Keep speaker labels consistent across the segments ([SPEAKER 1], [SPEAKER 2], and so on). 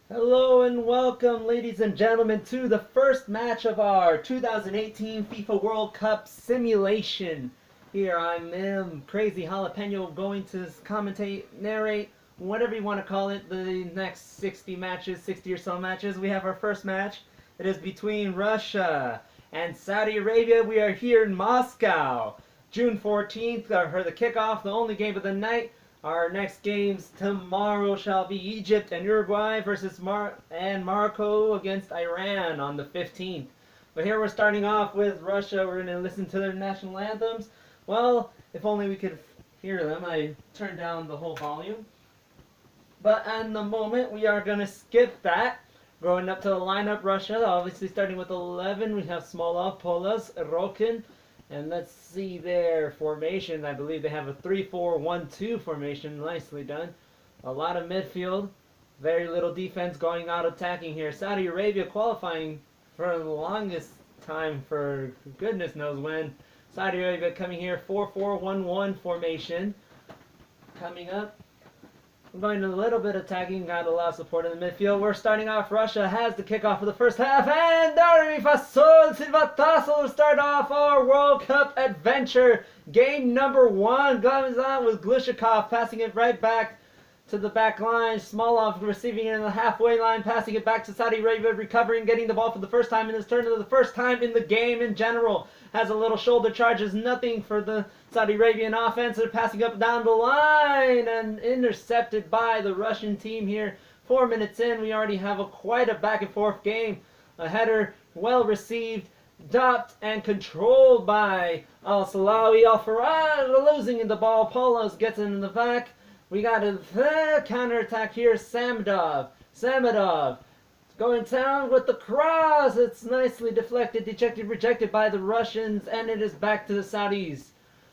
[SPEAKER 1] Hello and welcome, ladies and gentlemen, to the first match of our 2018 FIFA World Cup simulation. Here I'm Crazy Jalapeno going to commentate, narrate, whatever you want to call it, the next 60 matches, 60 or so matches. We have our first match. It is between Russia and Saudi Arabia. We are here in Moscow, June 14th, for the kickoff, the only game of the night. Our next games tomorrow shall be Egypt and Uruguay versus Morocco against Iran on the 15th. But here we're starting off with Russia. We're going to listen to their national anthems. Well, if only we could hear them. I turned down the whole volume. But at the moment, we are going to skip that. Going up to the lineup, Russia, obviously starting with 11, we have Smolov, Polas, Rokin. And let's see their formation. I believe they have a 3-4-1-2 formation. Nicely done. A lot of midfield. Very little defense, going out attacking here. Saudi Arabia qualifying for the longest time for goodness knows when. Saudi Arabia coming here, 4-4-1-1 formation. Coming up. We're going to a little bit attacking, got a lot of support in the midfield. We're starting off. Russia has the kickoff for the first half, and Doremi Fasol Silvatasso will start off our World Cup adventure. Game number 1 goes on with Glushikov passing it right back to the back line. Smolov receiving it in the halfway line, passing it back to Saudi Arabia, recovering, getting the ball for the first time in his turn, the first time in the game in general. Has a little shoulder charges, nothing for the Saudi Arabian offense. They're passing up down the line and intercepted by the Russian team here. 4 minutes in, we already have quite a back and forth game. A header well received, stopped and controlled by Al-Salawi. Al-Farad losing the ball. Polos gets in the back. We got a counter-attack here. Samadov going down with the cross. It's nicely deflected, ejected, rejected by the Russians, and it is back to the Saudis.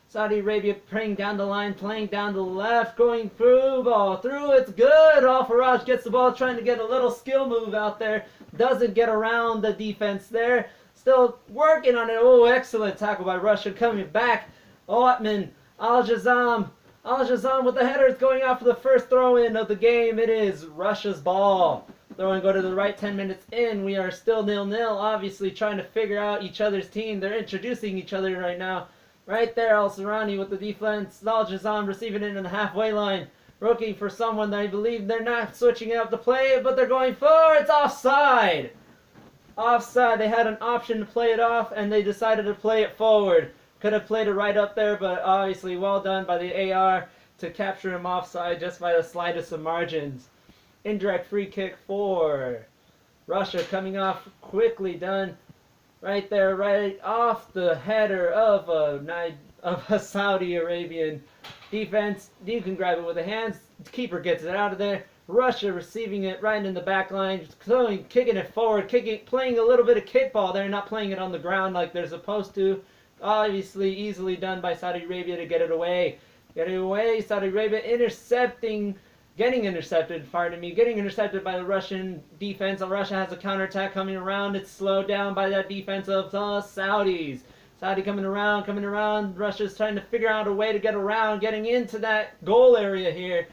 [SPEAKER 1] Saudi Arabia playing down the line, playing down the left, going through, ball through, it's good. Al-Faraj gets the ball, trying to get a little skill move out there. Doesn't get around the defense there. Still working on it. Oh, excellent tackle by Russia. Coming back, Otman, Al-Jazam with the header. It's going out for the first throw-in of the game. It is Russia's ball. Throw-in go to the right. 10 minutes in. We are still 0-0. Obviously trying to figure out each other's team. They're introducing each other right now. Right there, Al-Sarani with the defense. Al-Jazam receiving it in the halfway line. Looking for someone that I believe they're not switching it up to play it, but they're going for it's offside. Offside. They had an option to play it off, and they decided to play it forward. Could have played it right up there, but obviously well done by the AR to capture him offside just by the slightest of margins. Indirect free kick for Russia coming off, quickly done. Right there, right off the header of a Saudi Arabian defense. You can grab it with the hands. The keeper gets it out of there. Russia receiving it right in the back line, kicking it forward, playing a little bit of kickball there, not playing it on the ground like they're supposed to. Obviously, easily done by Saudi Arabia to get it away. Getting away, Saudi Arabia getting intercepted by the Russian defense. Russia has a counterattack coming around. It's slowed down by that defense of the Saudis. Saudi coming around. Russia's trying to figure out a way to get around, getting into that goal area here.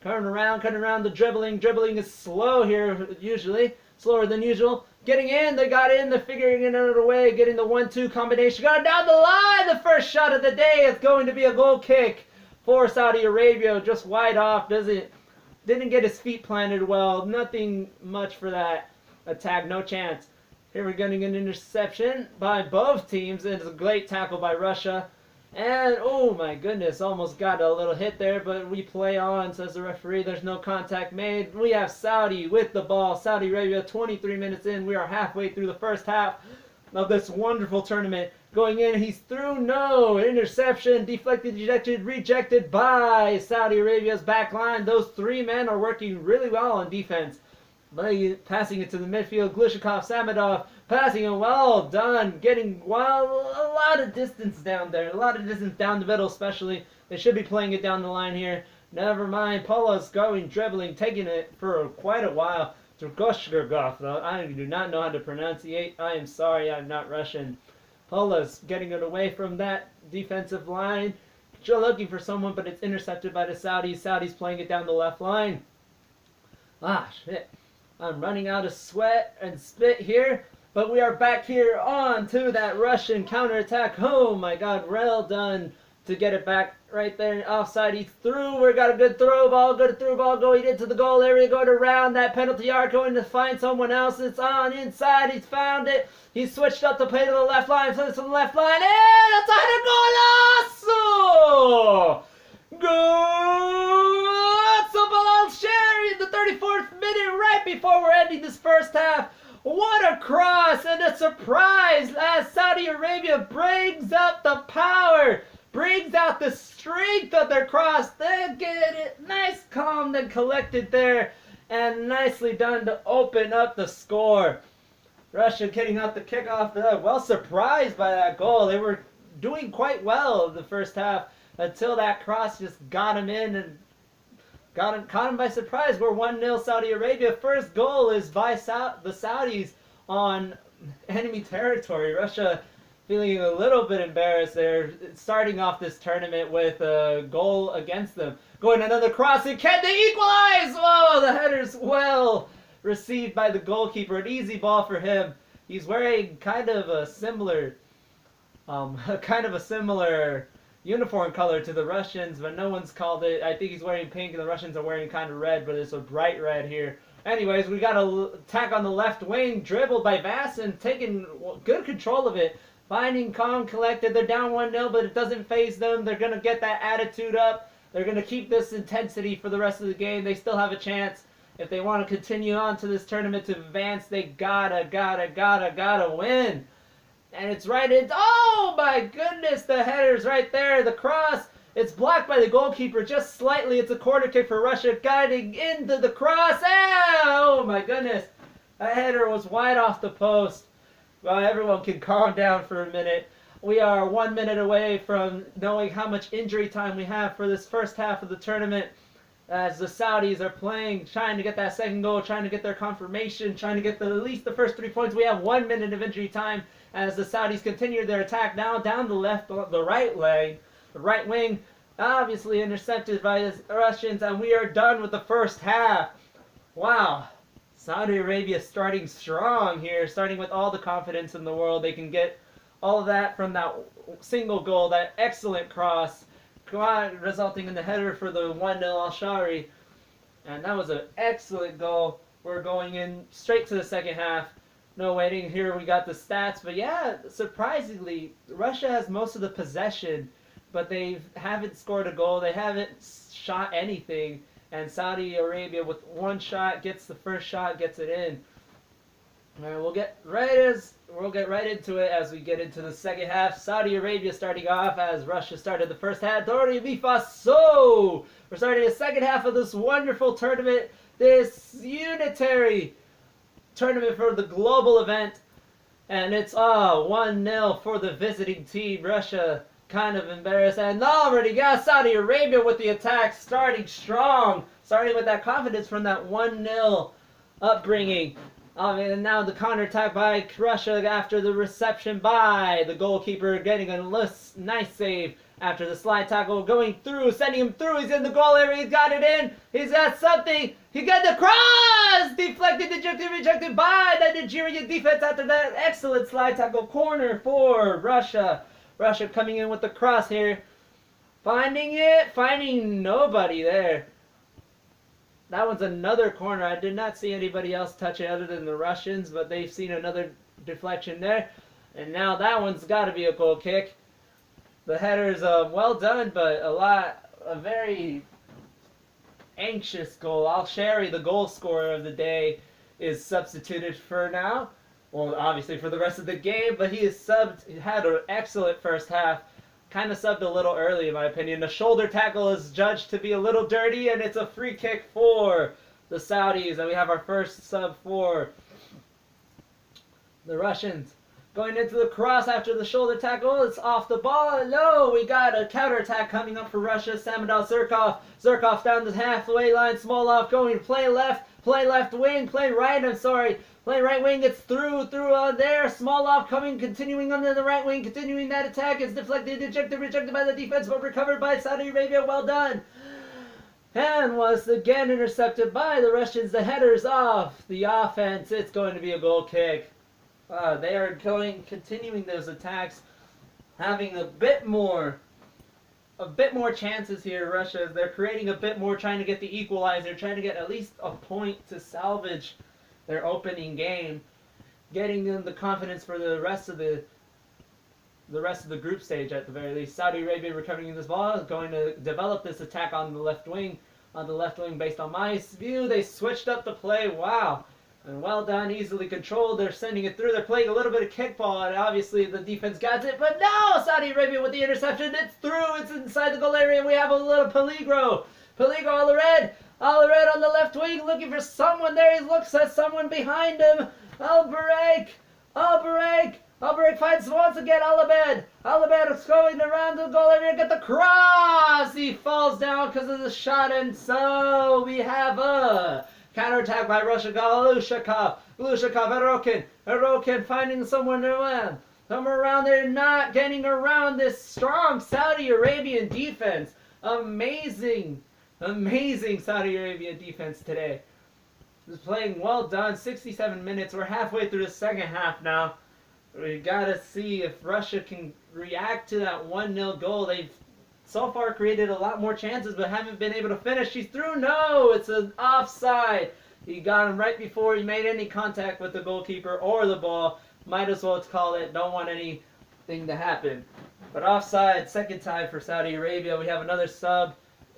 [SPEAKER 1] Cutting around the dribbling. Dribbling is slow here, usually. Slower than usual. Getting in, they got in, they're figuring it out a way, getting the 1-2 combination. Got it down the line! The first shot of the day is going to be a goal kick for Saudi Arabia. Just wide off, didn't get his feet planted well. Nothing much for that attack. No chance. Here we're getting an interception by both teams. It's a great tackle by Russia. And, oh my goodness, almost got a little hit there, but we play on, says the referee. There's no contact made. We have Saudi with the ball. Saudi Arabia, 23 minutes in. We are halfway through the first half of this wonderful tournament. Going in, he's through, no, interception, deflected, ejected, rejected by Saudi Arabia's back line. Those 3 men are working really well on defense. Passing it to the midfield, Glushikov, Samadov, passing it well done, getting, well, a lot of distance down there, a lot of distance down the middle especially. They should be playing it down the line here. Never mind, Polo's going, dribbling, taking it for quite a while. Turgoshgergov, though, I do not know how to pronunciate. I am sorry, I'm not Russian. Polo's getting it away from that defensive line. Still looking for someone, but it's intercepted by the Saudis. Saudis playing it down the left line. Ah, shit. I'm running out of sweat and spit here. But we are back here on to that Russian counterattack. Oh my god, well done to get it back right there. Offside, he's through. We got a good throw ball, good through ball going into the goal area, going around that penalty arc, going to find someone else. It's on inside. He's found it. He's switched up to play to the left line, plays to the left line, and it's on a golazo! Golazo Balal in the 34th minute, right before we're ending this first half. What a cross and a surprise as Saudi Arabia brings up the power, brings out the strength of their cross. They get it nice, calm, and collected there, and nicely done to open up the score. Russia getting out the kickoff, well surprised by that goal. They were doing quite well in the first half until that cross just got him in and caught him by surprise. We're 1-0 Saudi Arabia. First goal is by the Saudis on enemy territory. Russia feeling a little bit embarrassed there, starting off this tournament with a goal against them. Going another cross, and can they equalize? Oh, the header's well received by the goalkeeper. An easy ball for him. He's wearing kind of a similar uniform color to the Russians, but no one's called it. I think he's wearing pink and the Russians are wearing kind of red, but it's a bright red here. Anyways, we got an attack on the left wing, dribbled by Vassen, taking good control of it, finding calm, collected. They're down 1-0, but it doesn't faze them. They're going to get that attitude up. They're going to keep this intensity for the rest of the game. They still have a chance. If they want to continue on to this tournament to advance, they gotta win. And it's right in. Oh my goodness, the header's right there. The cross. It's blocked by the goalkeeper just slightly. It's a corner kick for Russia, guiding into the cross. Oh my goodness. That header was wide off the post. Well, everyone can calm down for a minute. We are 1 minute away from knowing how much injury time we have for this first half of the tournament. As the Saudis are playing, trying to get that second goal, trying to get their confirmation, trying to get at least the first 3 points. We have 1 minute of injury time as the Saudis continue their attack now down the right leg, the right wing, obviously intercepted by the Russians, and we are done with the first half. Wow. Saudi Arabia starting strong here, starting with all the confidence in the world. They can get all of that from that single goal, that excellent cross, resulting in the header for the 1-0 Al-Shari. And that was an excellent goal. We're going in straight to the second half. No waiting. Here we got the stats. But yeah, surprisingly, Russia has most of the possession, but they haven't scored a goal. They haven't shot anything. And Saudi Arabia, with one shot, gets the first shot, gets it in. All right, we'll get right into it as we get into the second half. Saudi Arabia starting off as Russia started the first half. Dori Mifaso! We're starting the second half of this wonderful tournament, this unitary tournament for the global event. And it's 1-0 for the visiting team. Russia kind of embarrassed. And already got Saudi Arabia with the attack starting strong. Starting with that confidence from that 1-0 upbringing. And now the counterattack by Russia after the reception by the goalkeeper, getting a nice save after the slide tackle, going through, sending him through. He's in the goal area. He's got it in. He's got something. He got the cross! Deflected, rejected by the Nigerian defense after that excellent slide tackle. Corner for Russia. Russia coming in with the cross here. Finding nobody there. That one's another corner. I did not see anybody else touch it other than the Russians, but they've seen another deflection there. And now that one's got to be a goal kick. The header's well done, but a very anxious goal. Al-Shari, the goal scorer of the day, is substituted for now. Well, obviously for the rest of the game, but he is subbed. He had an excellent first half. Kind of subbed a little early, in my opinion. The shoulder tackle is judged to be a little dirty, and it's a free kick for the Saudis. And we have our first sub for the Russians. Going into the cross after the shoulder tackle. It's off the ball. No, we got a counterattack coming up for Russia. Samadal Zirkov. Zirkov down the halfway line. Smolov going to play left wing. Play right wing, it's through there. Smolov continuing under the right wing, continuing that attack. It's deflected, rejected by the defense, but recovered by Saudi Arabia. Well done. And was again intercepted by the Russians. The header's off the offense. It's going to be a goal kick. They are continuing those attacks, having a bit more chances here. Russia, they're creating a bit more, trying to get the equalizer, trying to get at least a point to salvage their opening game, getting them the confidence for the rest of the group stage at the very least. Saudi Arabia recovering this ball, going to develop this attack on the left wing. Based on my view, they switched up the play. Wow. And well done, easily controlled. They're sending it through. They're playing a little bit of kickball, and obviously the defense got it. But no, Saudi Arabia with the interception. It's through. It's inside the goal area. We have a little Peligro. All the red on the left wing, looking for someone there. He looks at someone behind him. Al-Barak finds once again Alabed is going around the goal area, get the cross. He falls down because of the shot, and so we have a counterattack by Russia. Glushakov, Erokin finding someone around. Somewhere around there, not getting around this strong Saudi Arabian defense. Amazing Saudi Arabian defense today. Is playing well done. 67 minutes. We're halfway through the second half now. We gotta see if Russia can react to that 1-0 goal. They've so far created a lot more chances, but haven't been able to finish. He's through. No, it's an offside. He got him right before he made any contact with the goalkeeper or the ball. Might as well call it. Don't want anything to happen. But offside, second time for Saudi Arabia. We have another sub.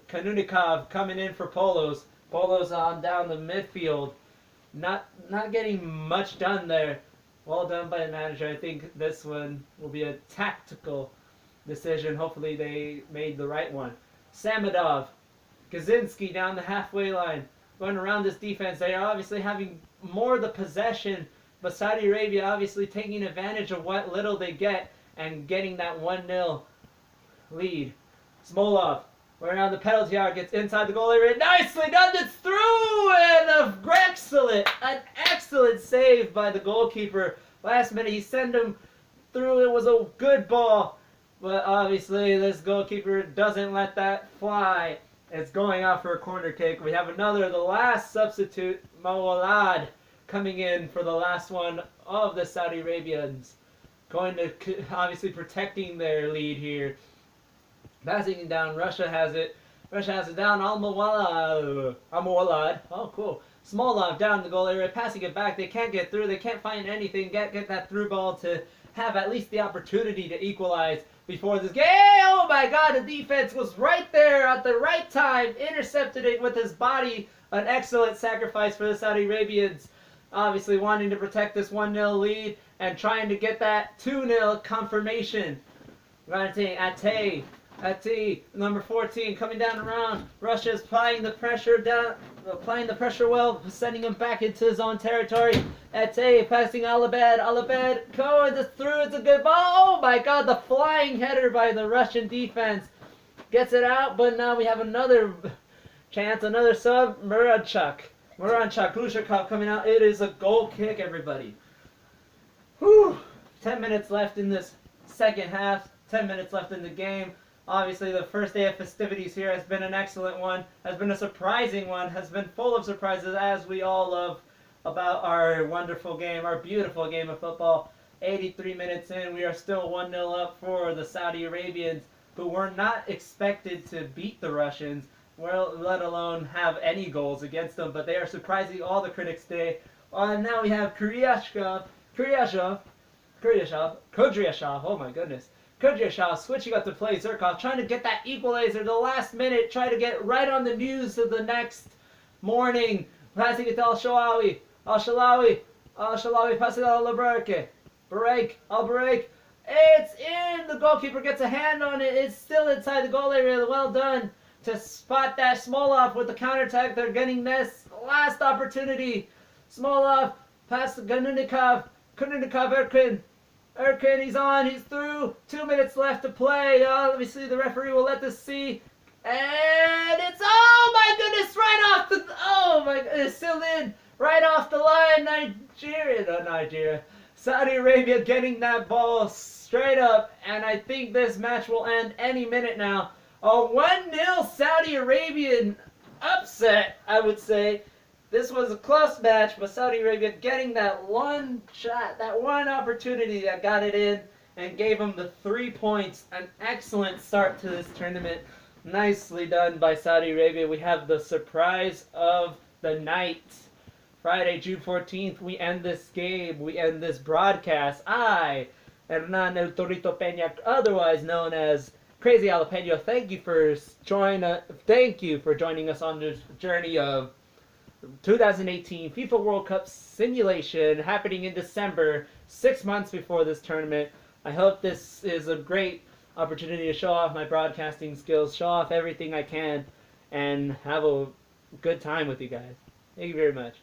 [SPEAKER 1] Kanunikov coming in for Polos. Polos on down the midfield. Not getting much done there. Well done by the manager. I think this one will be a tactical decision. Hopefully they made the right one. Samadov. Kaczynski down the halfway line. Going around this defense. They are obviously having more of the possession, but Saudi Arabia obviously taking advantage of what little they get and getting that 1-0 lead. Smolov. Around the penalty area, gets inside the goal area. Nicely done. It's through, and an excellent save by the goalkeeper. Last minute, he sent him through. It was a good ball, but obviously this goalkeeper doesn't let that fly. It's going out for a corner kick. We have the last substitute, Mawalad, coming in for the last one of the Saudi Arabians. Going to obviously protecting their lead here. Passing it down, Russia has it down, Al-Mawalad. Oh, cool. Smolov down the goal area, passing it back. They can't get through. They can't find anything. Get that through ball to have at least the opportunity to equalize before this game. Oh my God, the defense was right there at the right time. Intercepted it with his body. An excellent sacrifice for the Saudi Arabians. Obviously wanting to protect this 1-0 lead and trying to get that 2-0 confirmation. Ate, number 14, coming down around. Russia is applying the pressure well, sending him back into his own territory. Ate passing Alabed going through. It's a good ball. Oh my God, the flying header by the Russian defense gets it out. But now we have another chance, another sub. Muranchuk, Glushakov coming out. It is a goal kick, everybody. Whew. 10 minutes left in this second half. 10 minutes left in the game. Obviously, the first day of festivities here has been an excellent one, has been a surprising one, has been full of surprises, as we all love about our wonderful game, our beautiful game of football. 83 minutes in, we are still 1-0 up for the Saudi Arabians, who were not expected to beat the Russians, well, let alone have any goals against them, but they are surprising all the critics today. Now we have Kudryashov, oh my goodness. Kudryashov switching up to play Zirkov, trying to get that equalizer the last minute, trying to get right on the news of the next morning. Passing it to Al-Shalawi, passing it to Al-Barak. It's in! The goalkeeper gets a hand on it. It's still inside the goal area. Well done to spot that. Smolov with the counterattack. They're getting this last opportunity. Smolov, pass to Kanunikov, Erkin, he's on, he's through. 2 minutes left to play. Obviously, the referee will let this see. And it's, oh my goodness, still in. Right off the line, Nigeria. Saudi Arabia getting that ball straight up. And I think this match will end any minute now. A 1-0 Saudi Arabian upset, I would say. This was a close match, but Saudi Arabia getting that one shot, that one opportunity that got it in and gave them the 3 points. An excellent start to this tournament. Nicely done by Saudi Arabia. We have the surprise of the night. Friday, June 14th, we end this game. We end this broadcast. I, Hernan El Torito Peña, otherwise known as Crazy Jalapeno, thank you for joining us on this journey of 2018 FIFA World Cup simulation happening in December, 6 months before this tournament. I hope this is a great opportunity to show off my broadcasting skills, show off everything I can, and have a good time with you guys. Thank you very much.